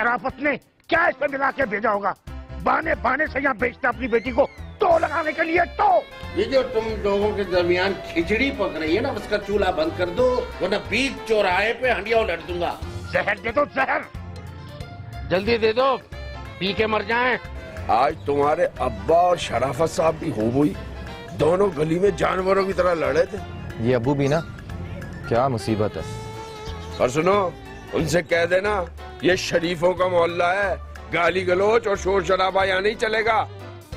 शराफत ने क्या इसमें मिला के भेजा होगा? बहाने बहाने से यहाँ बेचता अपनी बेटी को तो लगाने के लिए। तो ये जो तुम लोगों के दरमियान खिचड़ी पक रही है ना, उसका चूल्हा बंद कर दो, वरना बीच चौराहे पे हंडिया उलट दूंगा। जहर दे दो, जहर जल्दी दे दो, पी के मर जाएं। आज तुम्हारे अब्बा और शराफत साहब भी हो गई, दोनों गली में जानवरों की तरह लड़े थे। ये अब्बू भी ना, क्या मुसीबत है। और सुनो, उनसे कह देना ये शरीफों का मोहल्ला है, गाली गलोच और शोर शराबा यहाँ नहीं चलेगा।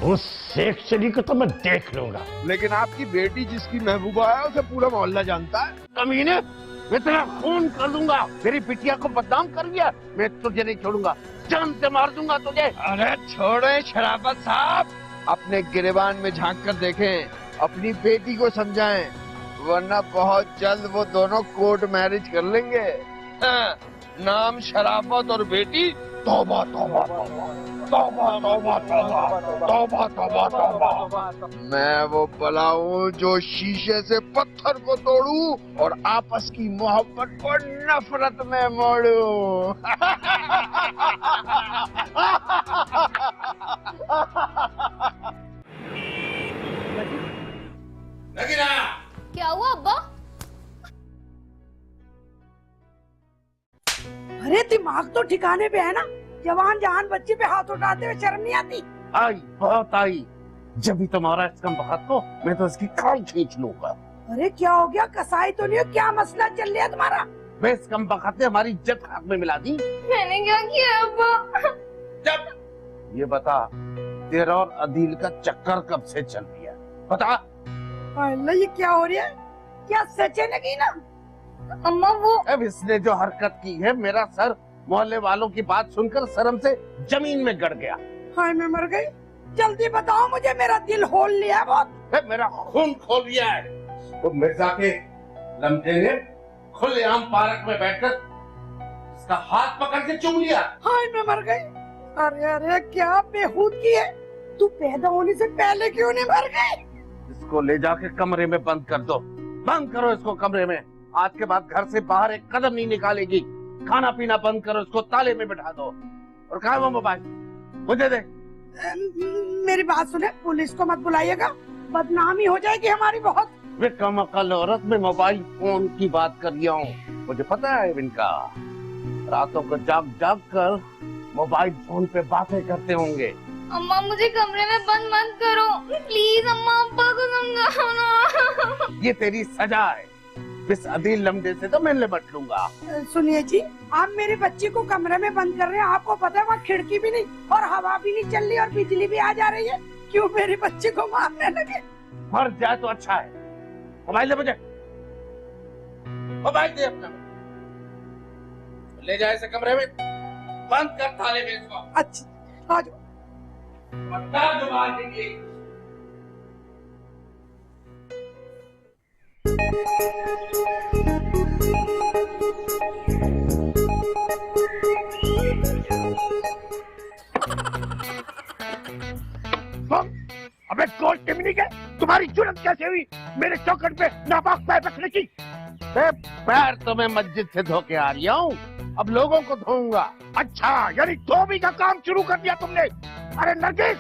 उस शेख चली को तो मैं देख लूंगा। लेकिन आपकी बेटी जिसकी महबूबा है उसे पूरा मोहल्ला जानता है। कमीने, मैं तेरा खून कर दूंगा। मेरी बिटिया को बदनाम कर दिया, मैं तुझे नहीं छोड़ूंगा, जान से मार दूंगा तुझे। अरे छोड़े शराफत साहब, अपने गिरेबान में झांक कर देखें, अपनी बेटी को समझाएं, वरना बहुत जल्द वो दोनों कोर्ट मैरिज कर लेंगे। हाँ, नाम शराफत और बेटी तौबा तौबा तौबा तौबा तौबा तौबा तौबा तौबा तौबा। मैं वो बला हूँ जो शीशे से पत्थर को तोड़ूं और आपस की मोहब्बत को नफरत में मोड़ूं। क्या हुआ अब्बा? अरे दिमाग तो ठिकाने पे है ना? जवान जहान बच्ची पे हाथ उठाते हुए शर्म नहीं आती? आई, बहुत आई। जब भी तुम्हारा इसका बात को मैं तो इसकी खाल खींच लूंगा। अरे क्या हो गया? कसाई तो नहीं हो? क्या मसला चल रहा है तुम्हारा? बेस कम बखत ने हमारी इज्जत खाक में मिला दी। मैंने क्या किया अब्बा? जब ये बता, तेरा और अदील का चक्कर कब से चल रहा है? बता। अल्लाह, ये क्या हो रहा है? क्या सच है नगीना? अम्मा वो अब इसने जो हरकत की है, मेरा सर मोहल्ले वालों की बात सुनकर शर्म से जमीन में गड़ गया। हाय, मैं मर गई। जल्दी बताओ मुझे, मेरा दिल होल लिया बहुत। मेरा खून खोल दिया है। वो मिर्जा के लम्हे ने खुलेआम पार्क में बैठकर इसका हाथ पकड़ के चूम लिया। हाय, मैं मर गई। अरे अरे, क्या बेहूदगी है। तू पैदा होने से पहले क्यों नहीं मर गई? इसको ले जाके कमरे में बंद कर दो। बंद करो इसको कमरे में। आज के बाद घर से बाहर एक कदम नहीं निकालेगी। खाना पीना बंद करो, इसको ताले में बैठा दो। और कहा वो मोबाइल मुझे दे। मेरी बात सुने, पुलिस को मत बुलाइएगा, बदनामी हो जाएगी हमारी बहुत। वे कम अकल औरत में मोबाइल फोन की बात कर रहा हूँ। मुझे पता है इनका, रातों को जाग जाग कर मोबाइल फोन पे बातें करते होंगे। अम्मा मुझे कमरे में बंद मत करो प्लीज। अम्मा अब्बा को समझाओ ना। ये तेरी सजा है। इस अदील लम्हे से तो मैं निपट लूंगा। सुनिए जी, आप मेरी बच्ची को कमरे में बंद कर रहे हैं। आपको पता है वहाँ खिड़की भी नहीं और हवा भी नहीं चल रही और बिजली भी आ जा रही है। क्यों मेरी बच्ची को मारने लगे? मर जाए तो अच्छा है। मोबाइल दे मुझे, मोबाइल दे अपना। ले जाए इसे कमरे में, बंद कर थाले में इसको। अच्छा, आ जाओ। बता दो बात नहीं। अबे गोल टिमनी के, तुम्हारी जुर्रत कैसे हुई मेरे चौखट पे नापाक पैर रखने की? पैर तो मैं मस्जिद से धो के आ रहा हूँ, अब लोगों को धोऊंगा। अच्छा, यानी धोबी का काम शुरू कर दिया तुमने? अरे नरगिस,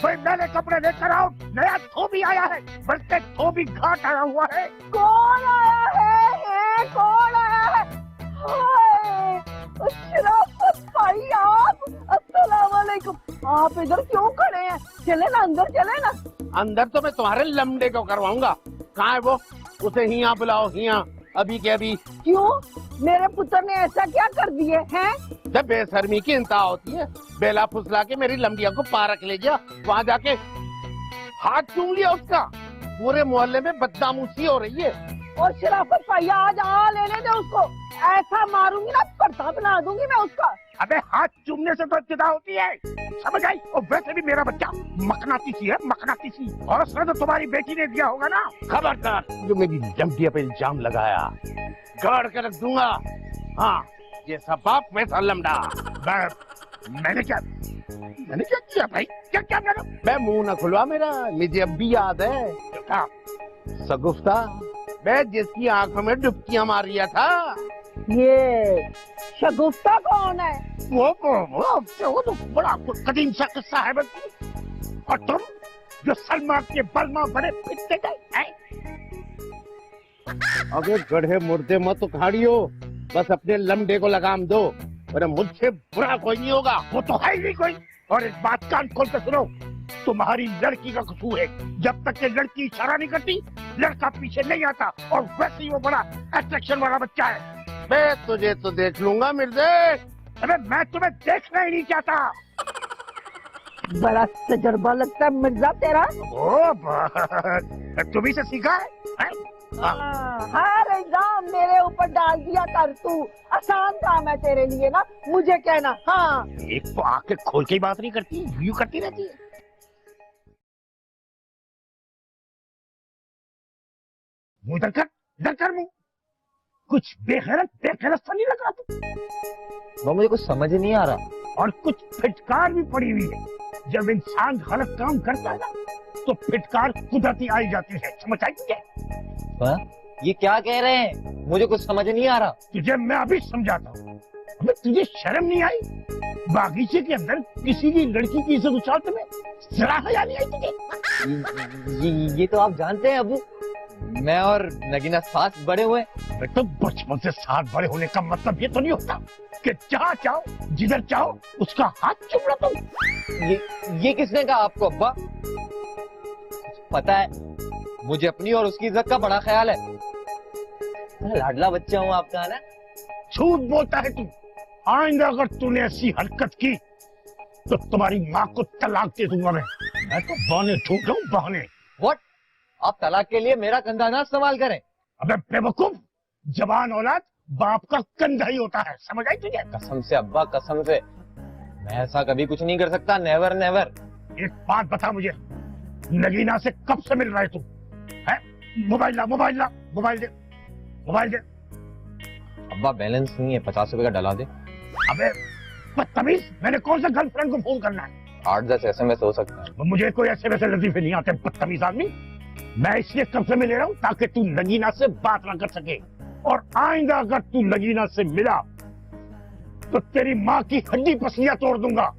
कोई नए कपड़े लेकर आओ, नया धोबी आया है, बल्कि धोबी घाट आया हुआ है। कौन आया है? कौन आया है? हाय, शराफत भाई आप, अस्सलाम वालेकुम। आप इधर क्यों खड़े हैं? चले ना अंदर, चले ना। अंदर तो मैं तुम्हारे लमडे को करवाऊंगा। कहाँ है वो? उसे हिया बुलाओ, हिया, अभी के अभी। क्यों? मेरे पुत्र ने ऐसा क्या कर दिए हैं? जब बेशर्मी की इंतहा होती है, बेला फुसला के मेरी लंबिया को पार्क ले गया, वहाँ जाके हाथ चूम लिया उसका। पूरे मोहल्ले में बदनामूसी हो रही है। और शराफत भाई आज आ लेने दे उसको, ऐसा मारूंगी ना, पर्दा बना दूंगी मैं उसका। अबे हाथ चूमने से तो इब्तिदा होती है, समझ आई? और वैसे भी मेरा बच्चा मकनातीसी है, मकनातीसी। हौसला तो तुम्हारी बेटी ने दिया होगा ना। खबरदार जो मेरी लंबिया पे इल्जाम लगाया, गाड़ कर रख दूंगा। हाँ, ये सब बाप वैसा लमडा। मैंने क्या किया भाई? क्या क्या मैं मुंह न खुलवा मेरा, मुझे अब भी याद है। क्या सगुफ्ता, मैं जिसकी आंखों में डुबकियां मार रहा था। ये शगुफ्ता कौन है? वो तो बड़ा कदीम सा किस्सा है बस। और तुम जो सलमा के बलमा बड़े पिटते गए हैं। अबे गढ़े मुर्दे मत उखाड़ियो, बस अपने लमडे को लगाम दो, और मुझसे बुरा कोई नहीं होगा। वो तो है ही नहीं कोई। और एक बात कान खोल कर सुनो, तुम्हारी लड़की का कसूर है। जब तक ये लड़की इशारा नहीं करती, लड़का पीछे नहीं आता। और वैसे ही वो बड़ा अट्रैक्शन वाला बच्चा है। मैं तुझे तो देख लूंगा मिर्जे। अरे मैं तुम्हें देखना ही नहीं चाहता। बड़ा तजर्बा लगता है मिर्जा तेरा। तुम्ही से सीखा है? हर इल्जाम मेरे ऊपर डाल दिया कर तू। आसान काम है तेरे लिए ना, मुझे कहना। हाँ, एक तो आके खोल के ही बात नहीं करती, यूं करती रहती है। मुंह इधर कर मुंह। कुछ बेखैरत सा नहीं लग रहा तू? वो मुझे कुछ समझ ही नहीं आ रहा। और कुछ फिटकार भी पड़ी हुई है। जब इंसान गलत काम करता है ना, तो फिटकार कुदरती आई जाती है। समझ आई तुझे? ये क्या कह रहे हैं? मुझे कुछ समझ नहीं आ रहा। तुझे मैं अभी समझाता हूँ। अबे तुझे शर्म नहीं आई? बागीचे के अंदर किसी की लड़की की इज्जत उछालते में जरा हया नहीं आई तुझे? ये तो आप जानते हैं अबू, मैं और नगीना साथ बड़े हुए। तो बचपन से साथ बड़े होने का मतलब ये तो नहीं होता कि जहाँ चाहो जिधर चाहो उसका हाथ चूम लो तुम। ये किसने कहा आपको अब्बा? पता है, मुझे अपनी और उसकी इज्जत का बड़ा ख्याल है। लाडला बच्चा हूँ आपका ना। झूठ बोलता है तू। आइंदा अगर तूने ऐसी हरकत की तो तुम्हारी माँ को तलाक दे दूंगा मैं तो बहाने ढूंढ रहा हूँ, बहाने। व्हाट? आप तलाक के लिए मेरा कंधा ना इस्तेमाल करें। अबे बेवकूफ, जवान औलाद बाप का कंधा ही होता है। समझ आई तुझे? कसम से अब्बा, कसम से मैं ऐसा कभी कुछ नहीं कर सकता। Never never. एक बात बता मुझे, नगीना से कब से मिल रहा है तू? है? मोबाइल ला, मोबाइल ला, मोबाइल दे, मोबाइल दे। अब्बा बैलेंस नहीं है, 50 रुपए का डला दे। अबे बदतमीज, मैंने कौन सा गर्लफ्रेंड को फोन करना है? 8-10 SMS हो सकता है। मुझे कोई ऐसे वैसे लतीफे नहीं आते बदतमीज आदमी। मैं इसलिए कब्जे में ले रहा हूँ ताकि तू नगीना से बात ना कर सके। और आइंदा अगर तू नगीना से मिला तो तेरी माँ की हड्डी पसलियां तोड़ दूंगा।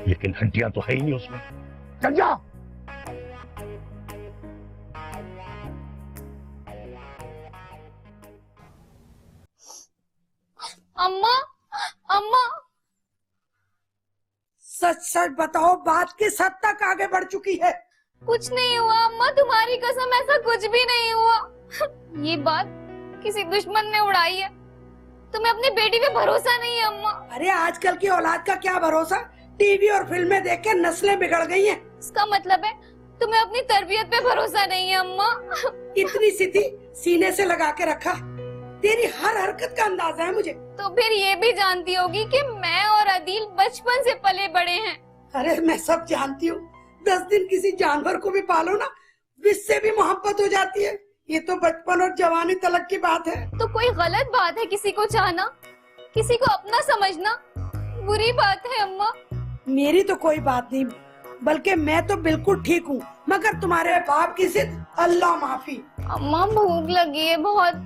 लेकिन हड्डियां तो है ही नहीं उसमें। चल जा। अम्मा, अम्मा, सच सच बताओ, बात किस हद तक आगे बढ़ चुकी है? कुछ नहीं हुआ अम्मा, तुम्हारी कसम ऐसा कुछ भी नहीं हुआ। ये बात किसी दुश्मन ने उड़ाई है। तुम्हें अपनी बेटी पे भरोसा नहीं है अम्मा। अरे आजकल की औलाद का क्या भरोसा? टीवी और फिल्में देख के नस्लें बिगड़ गई हैं। इसका मतलब है तुम्हें अपनी तरबियत पे भरोसा नहीं है अम्मा। इतनी सी थी, सीने से लगा के रखा। तेरी हर हरकत का अंदाजा है मुझे। तो फिर ये भी जानती होगी कि मैं और अदील बचपन से पले बड़े हैं। अरे मैं सब जानती हूँ। 10 दिन किसी जानवर को भी पालो ना, इससे भी मोहब्बत हो जाती है। ये तो बचपन और जवानी तलक की बात है। तो कोई गलत बात है किसी को चाहना, किसी को अपना समझना? बुरी बात है अम्मा। मेरी तो कोई बात नहीं, बल्कि मैं तो बिल्कुल ठीक हूँ, मगर तुम्हारे बाप की जिद अल्लाह माफी। अम्मा भूख लगी है बहुत।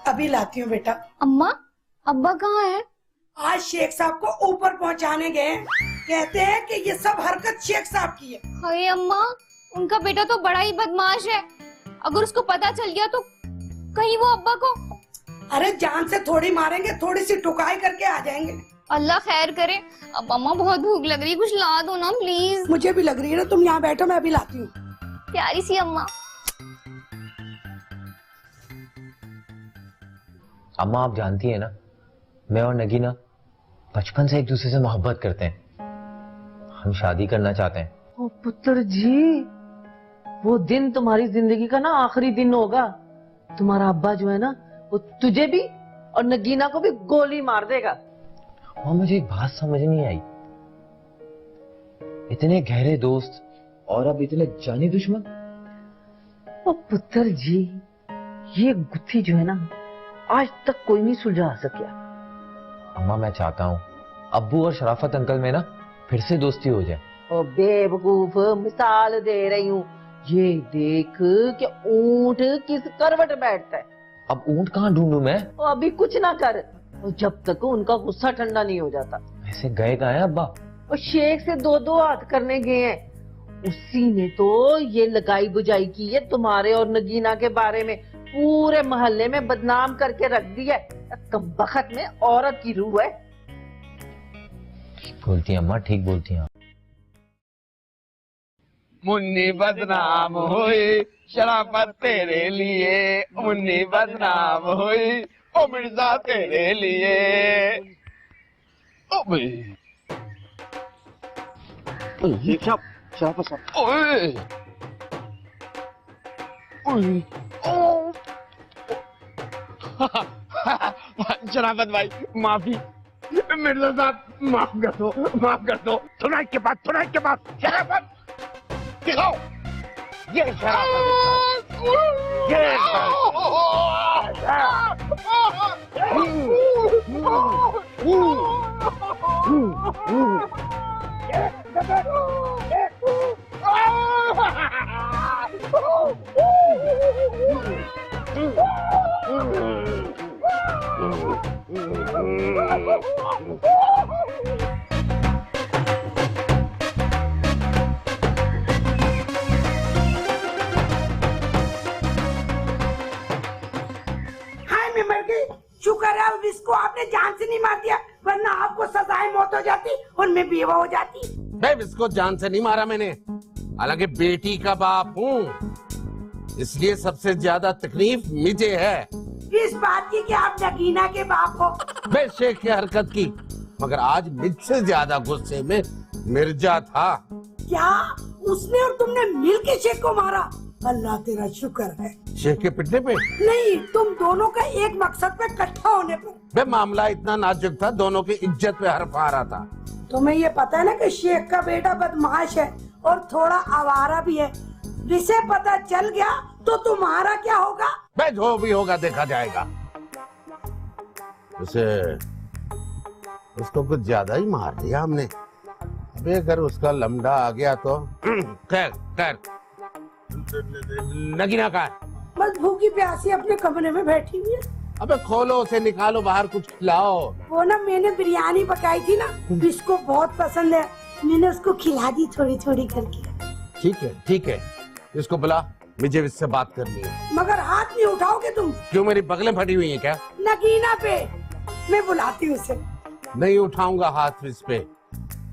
अभी लाती हूँ बेटा। अम्मा, अब्बा कहाँ है? आज शेख साहब को ऊपर पहुँचाने गए। कहते हैं कि ये सब हरकत शेख साहब की है। हाय अम्मा, उनका बेटा तो बड़ा ही बदमाश है। अगर उसको पता चल गया तो कहीं वो अब्बा को। अरे जान से थोड़ी मारेंगे, थोड़ी सी ठुकाई करके आ जाएंगे। अल्लाह खैर करे। अब अम्मा बहुत भूख लग रही है, कुछ ला दो ना प्लीज। मुझे भी लग रही है ना, तुम यहाँ बैठो, मैं अभी लाती हूँ। प्यारी सी अम्मा। अम्मा आप जानती है ना, मैं और नगीना बचपन से एक दूसरे से मोहब्बत करते हैं। हम शादी करना चाहते हैं। ओ पुत्र जी, वो दिन तुम्हारी जिंदगी का ना आखिरी दिन होगा। तुम्हारा अब्बा जो है ना, वो तुझे भी और नगीना को भी गोली मार देगा। और मुझे एक बात समझ नहीं आई, इतने गहरे दोस्त और अब इतने जानी दुश्मन। ओ पुत्र जी, ये गुत्थी जो है ना, आज तक कोई नहीं सुलझा सका। अम्मा मैं चाहता हूँ अब्बू और शराफत अंकल में ना फिर से दोस्ती हो जाए। ओ बेवकूफ, मिसाल दे रही हूँ। ये देख कि ऊंट किस करवट बैठता है। अब ऊंट कहाँ ढूंढूं मैं? ओ अभी कुछ ना कर, और जब तक उनका गुस्सा ठंडा नहीं हो जाता। ऐसे गए कहाँ हैं अब्बा? और शेख से दो दो हाथ करने गए हैं। उसी ने तो ये लगाई बुझाई की है तुम्हारे और नगीना के बारे में, पूरे मोहल्ले में बदनाम करके रख दिया। कमबख्त में औरत की रूह है। ठीक बोलती हैं अम्मा, ठीक बोलती हैं। मुन्नी बदनाम हुई शराफत तेरे लिए, मुन्नी बदनाम हुई ओ मिर्जा तेरे लिए। ओ भाई शराफत साहब, ओए ओए ओ शराफत भाई माफी, मिर्जा साहब माफ कर दो, माफ कर दो। सुनाई के बाद शराफत दिखाओ। ये शराफत, ये शुक्र है उस विष को आपने जान से नहीं मार दिया, वरना आपको सजाए मौत हो जाती और मैं बेवा हो जाती। भाई इसको जान से नहीं मारा मैंने, हालांकि बेटी का बाप हूँ, इसलिए सबसे ज्यादा तकलीफ मुझे है। इस बात की कि आप नगीना के बाप हो। मैं शेख की हरकत की, मगर आज मुझसे ज्यादा गुस्से में मिर्जा था। क्या उसने और तुमने मिलके शेख को मारा? अल्लाह तेरा शुक्र है। शेख के पिटने पे नहीं, तुम दोनों का एक मकसद पे इकट्ठा होने पर। बे मामला इतना नाजुक था, दोनों की इज्जत पे हर्फ आ रहा था। तुम्हें ये पता है ना कि शेख का बेटा बदमाश है और थोड़ा आवारा भी है। जिसे पता चल गया तो तुम्हारा क्या होगा? बे जो भी होगा देखा जाएगा। उसे उसको कुछ ज्यादा ही मार दिया हमने। अबे अगर उसका लमडा आ गया तो खैर खैर। नगीना का बस भूखी प्यासी अपने कमरे में बैठी हुई है। अबे खोलो उसे, निकालो बाहर, कुछ खिलाओ। वो ना मैंने बिरयानी पकाई थी ना, इसको बहुत पसंद है, मैंने उसको खिला दी थोड़ी थोड़ी करके। ठीक है, इसको बुला, मुझे इससे बात करनी है। मगर हाथ नहीं उठाओगे तुम? क्यों, मेरी बगलें फटी हुई हैं क्या? नगीना पे मैं बुलाती हूँ उसे। नहीं उठाऊंगा हाथ इस पे,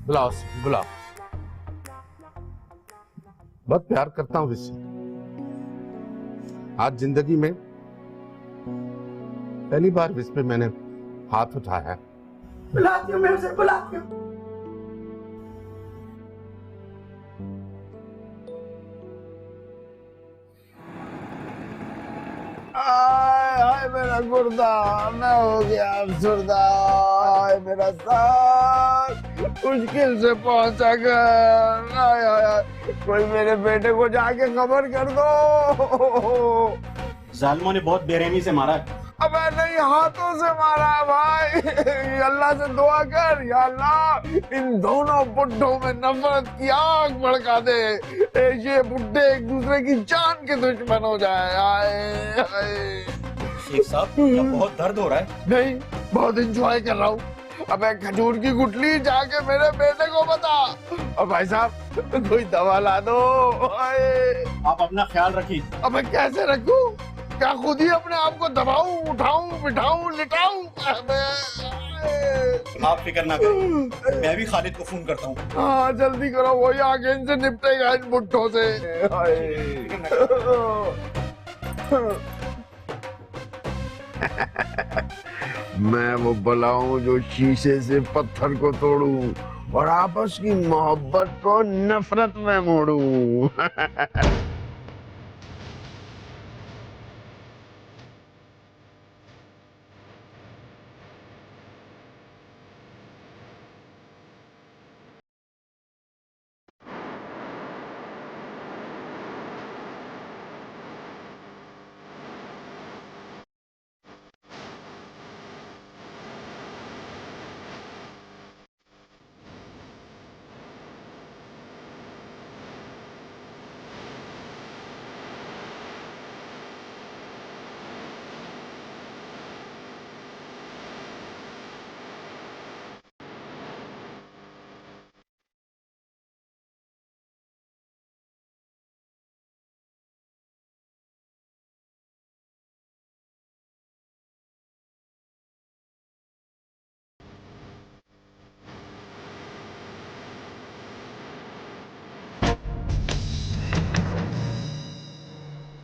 बुलाओ बुलाओ। बहुत प्यार करता हूँ इससे। आज जिंदगी में पहली बार इस पे मैंने हाथ उठाया। बुलाती हूँ, मैं उसे बुलाती हूँ। हाय मेरा गुर्दा, मैं हो गया अफसरदा। हाय मेरा साथ मुश्किल से पहुंचा घर। हाय हाय हाय, कोई मेरे बेटे को जाके खबर कर दो। जालिमों ने बहुत बेरहमी से मारा है। अबे नहीं, हाथों से मारा है भाई। अल्लाह से दुआ कर, या अल्लाह इन दोनों बुड्ढों में नफरत की आग भड़का दे। ये बुड्ढे एक दूसरे की जान के दुश्मन हो जाए। आए आए। शेख साहब बहुत दर्द हो रहा है। नहीं, बहुत एंजॉय कर रहा हूँ। अबे खजूर की गुठली जाके मेरे बेटे को बता। और भाई साहब कोई दवा ला दो। आप अपना ख्याल रखिए। अबे कैसे रखूं? क्या खुद ही अपने आप को दबाऊं, उठाऊं, बिठाऊं, लिटाऊं? आप फिक्र ना करें, मैं भी खालिद को फोन करता हूँ। हाँ जल्दी करो, वही आगे इनसे निपटेगा इन बुट्ठों से। मैं वो बुलाऊं जो शीशे से पत्थर को तोड़ूं और आपस की मोहब्बत को नफरत में मोड़ूं।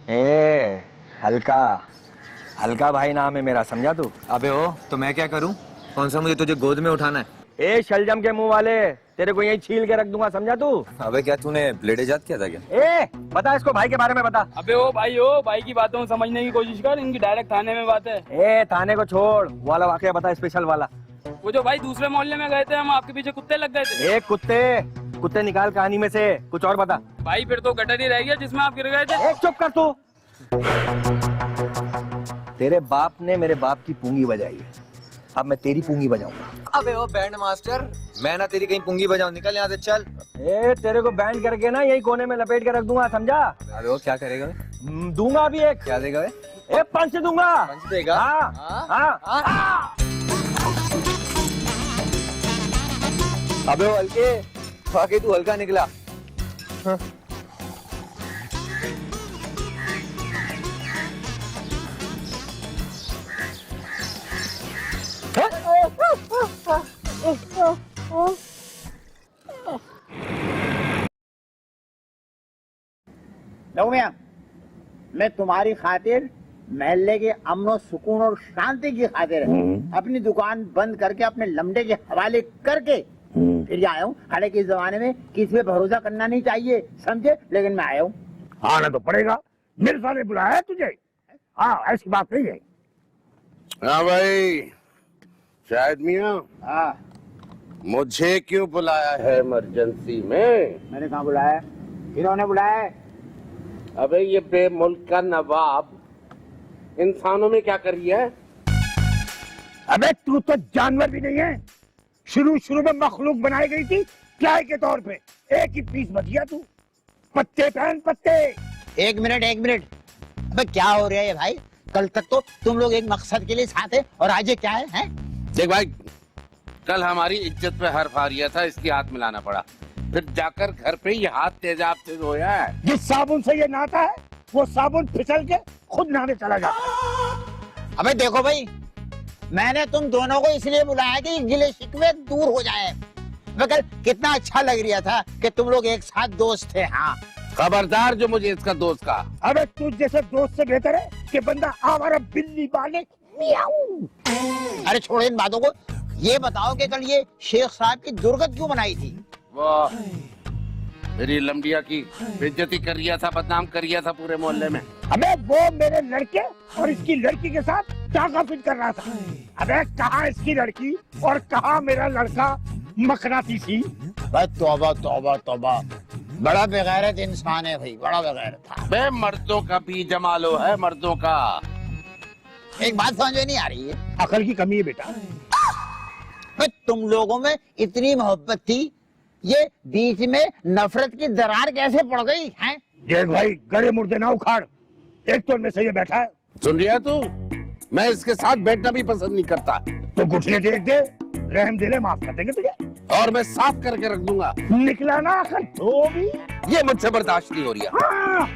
ए हल्का हल्का भाई नाम है मेरा, समझा तू? अबे ओ, तो मैं क्या करूं? कौन सा मुझे तुझे गोद में उठाना है? ए शलजम के मुंह वाले, तेरे को यही छील के रख दूंगा, समझा तू? अबे क्या तूने ब्लेड इजाद किया था क्या? ए बता इसको भाई के बारे में बता। अबे ओ भाई की बातों को समझने की कोशिश कर, इनकी डायरेक्ट थाने में बात है। ए थाने को छोड़, वो वाला वाकया बता, स्पेशल वाला। वो जो भाई दूसरे मोहल्ले में गए थे हम, आपके पीछे कुत्ते लग गए थे। एक कुत्ते निकाल कहानी में से, कुछ और बता। भाई फिर तो गटर ही रह गया जिसमें आप गिर गए थे। चुप कर तू। तेरे बाप ने मेरे बाप की पूंगी बजाई है, अब मैं तेरी पूंगी बजाऊंगा। अबे ओ बैंड मास्टर, मैं ना तेरी कहीं पुंगी बजाऊं, निकल यहाँ से चल। ए तेरे को बैंड करके ना यही कोने में लपेट के रख दूंगा, समझा? अबे वो क्या करेगा? दूंगा अभी एक। क्या देगा? ए पंच दूंगा। पंच देगा? हाँ। अबे वो हल्के, वाकई तू हल्का निकला। हाँ। मियां, मैं तुम्हारी खातिर महल्ले के अमन सुकून और शांति की खातिर अपनी दुकान बंद करके अपने लमडे के हवाले करके फिर आया हूँ। हालांकि इस जमाने में किसी पे भरोसा करना नहीं चाहिए, समझे? लेकिन मैं आया हूँ। आना तो पड़ेगा, मिर्जा ने बुलाया है तुझे। हाँ, ऐसी बात नहीं है। हाँ भाई शायद मियाँ। हाँ, मुझे क्यों बुलाया है इमरजेंसी में? मैंने कहाँ बुलाया? इन्होंने बुलाया है। अबे ये बेमुल्क का नवाब इंसानों में क्या कर रही है? अबे तू तो जानवर भी नहीं है। शुरू में मखलूक बनाई गई थी प्याय के तौर पे, एक ही पीस बचिया तू। पत्ते पहन पत्ते। एक मिनट अबे क्या हो रहा है भाई? कल तक तो तुम लोग एक मकसद के लिए साथ है और आज ये क्या है? देख भाई, कल हमारी इज्जत पे हर्फ आ रहा था, इसकी हाथ मिलाना पड़ा, फिर जाकर घर पे ये हाथ तेजाब से धोया है। जिस साबुन से ये नहाता है वो साबुन फिसल के खुद नहाने चला जाता। अबे देखो भाई, मैंने तुम दोनों को इसलिए बुलाया कि गिले शिकवे दूर हो जाए। कल कितना अच्छा लग रहा था कि तुम लोग एक साथ दोस्त थे। हाँ, खबरदार जो मुझे इसका दोस्त का। अबे तुझ जैसे दोस्त से बेहतर है कि बंदा आवारा बिल्ली बाले मियाऊ। अरे छोड़ो इन बातों को, ये बताओ कि कल ये शेख साहब की दुर्गत क्यों बनाई थी? वाह, मेरी लमडिया की बेइज्जती कर रिया था, बदनाम कर रिया था पूरे मोहल्ले में। अबे वो मेरे लड़के और इसकी लड़की के साथ टाका फिट कर रहा था। अबे कहाँ इसकी लड़की और कहाँ मेरा लड़का मकनातीसी। तौबा तौबा तौबा, बड़ा बेगैरत इंसान है भाई, बड़ा बेगैरत था। बे मर्दों का भी जमालो है, मर्दों का। एक बात समझ में नहीं आ रही है। अकल की कमी है बेटा। तुम लोगों में इतनी मोहब्बत थी, ये बीच में नफरत की दरार कैसे पड़ गई है? देख भाई, गड़े मुर्दे ना उखाड़, एक तो में से ये बैठा है। सुन रहा तू? मैं इसके साथ बैठना भी पसंद नहीं करता। तो घुटने टेक दे, रहम दे ले, माफ कर देंगे तुझे। और मैं साफ करके रख दूंगा। निकला ना आखिर तो भी। ये मुझसे बर्दाश्त नहीं हो रही। हाँ,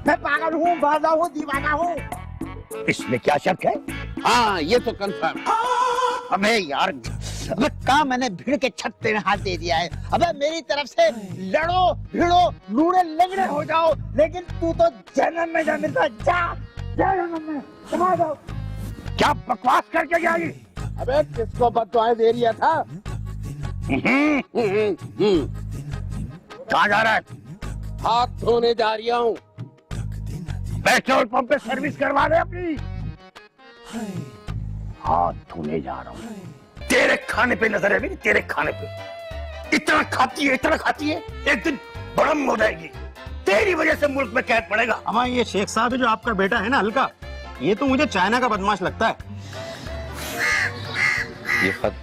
मैं पागल हूँ, बाजा हूँ, दीवाना हूँ, इसमें क्या शक है? हाँ, ये तो कंफर्म। अबे यार, अबे कहा मैंने भीड़ के छत पे हाथ दे दिया है। अबे मेरी तरफ से लड़ो भिड़ो लूड़े लगड़े हो जाओ, लेकिन तू तो जन्म में जा मिलता, जा जन्म में समा जाओ। क्या बकवास करके गया ये? अबे किसको बददुआएं दे रहा था? कहाँ जा रहा है? हाथ धोने जा रहा हूँ। पेट्रोल पंप पे सर्विस करवा ले अपनी। हाथ धोने जा रहा हूँ। तेरे खाने पे नजर है मेरी, तेरे खाने पे। इतना खाती है, एक दिन बड़म हो जाएगी। तेरी वजह से मुल्क में कैद पड़ेगा। हमारा ये शेख साहब है जो आपका बेटा है ना हल्का, ये तो मुझे चाइना का बदमाश लगता है। ये खत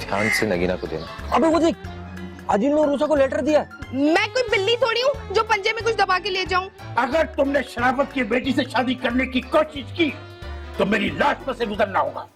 ध्यान से नगीना को देना। अबे वो देख, अजिल ने रूसा को लेटर दिया। मैं कोई बिल्ली थोड़ी हूँ जो पंजे में कुछ दबा के ले जाऊं। अगर तुमने शराफत की बेटी से शादी करने की कोशिश की तो मेरी लाश पर से गुजरना होगा।